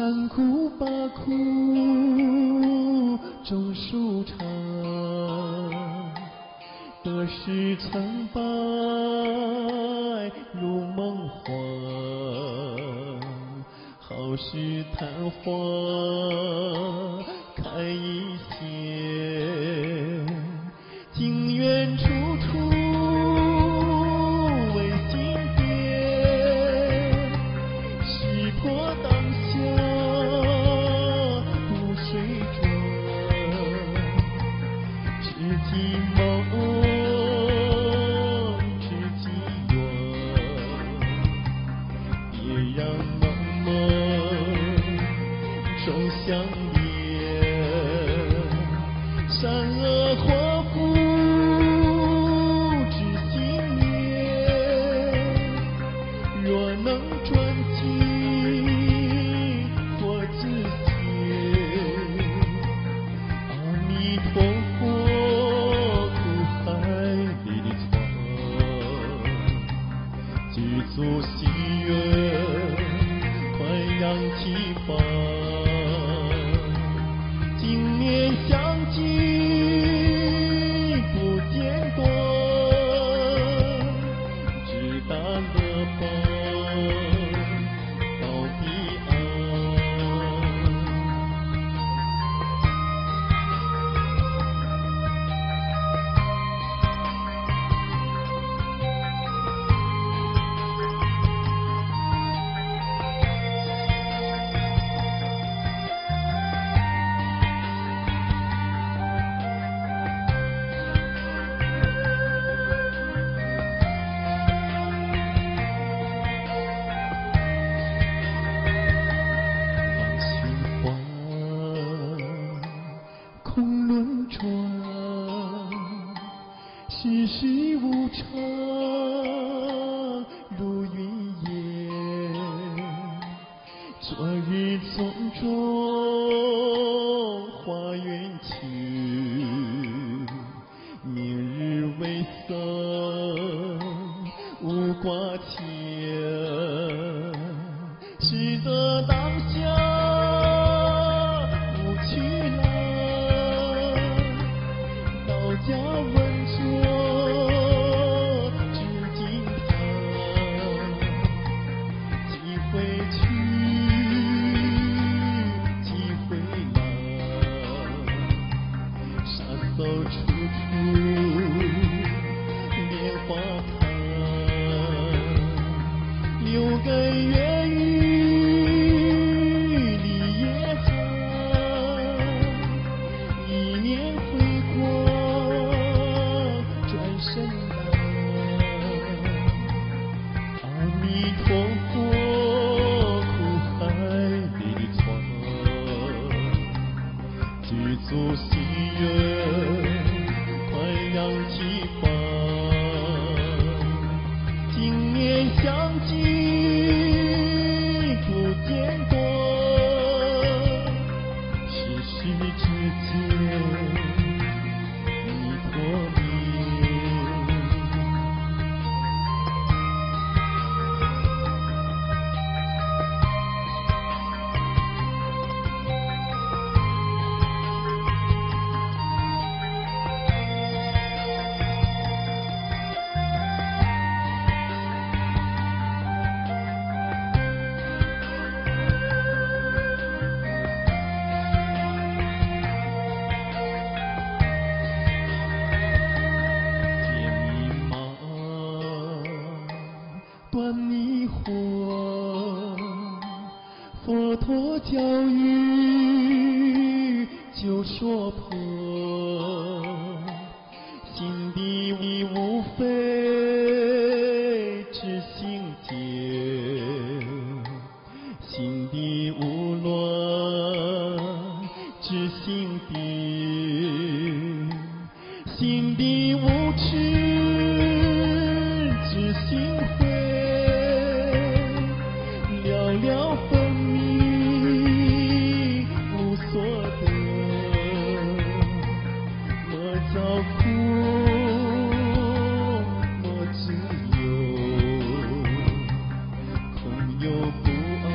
山苦把苦种树长，得时成败如梦幻，好事昙花开一线，情缘处处为心变，识破当下不水转，知己梦知己缘，别让梦梦终相连，善恶祸福知心念，若能转机或知见，阿弥陀佛苦海里的船，具足心愿快扬起帆，今年相聚不间断，直达乐邦到彼岸。空轮转，世事无常，如云烟。昨日匆匆花园去，明日未生无挂牵，使得当下家问说知今堂，几回去几回来，沙僧处处莲花开，六根月雨里也寒，一年回过深蓝，阿弥陀佛苦海里的船，具足心愿快扬起帆，今年相聚不间断，世事之间弥陀念。断迷惑，佛陀教育就说破，心地无非知心结，心地无乱知心定，心地无痴知心慧，了了分明无所得，莫遭苦莫自由，空有不安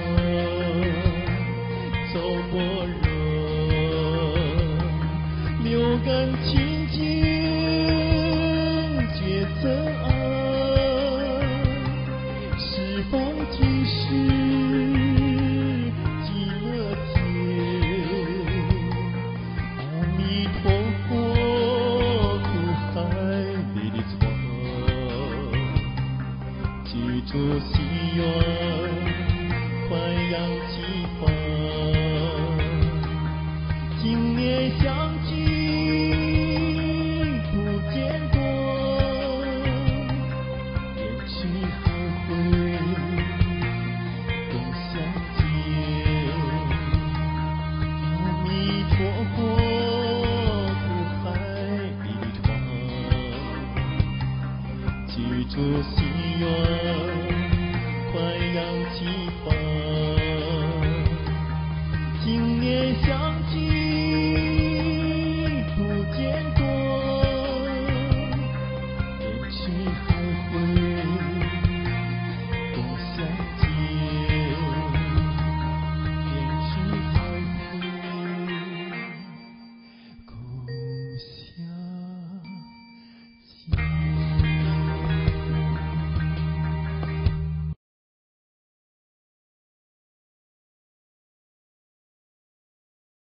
今年相聚不见多，也许后悔不相见。阿弥陀佛，苦海一场，记住心愿。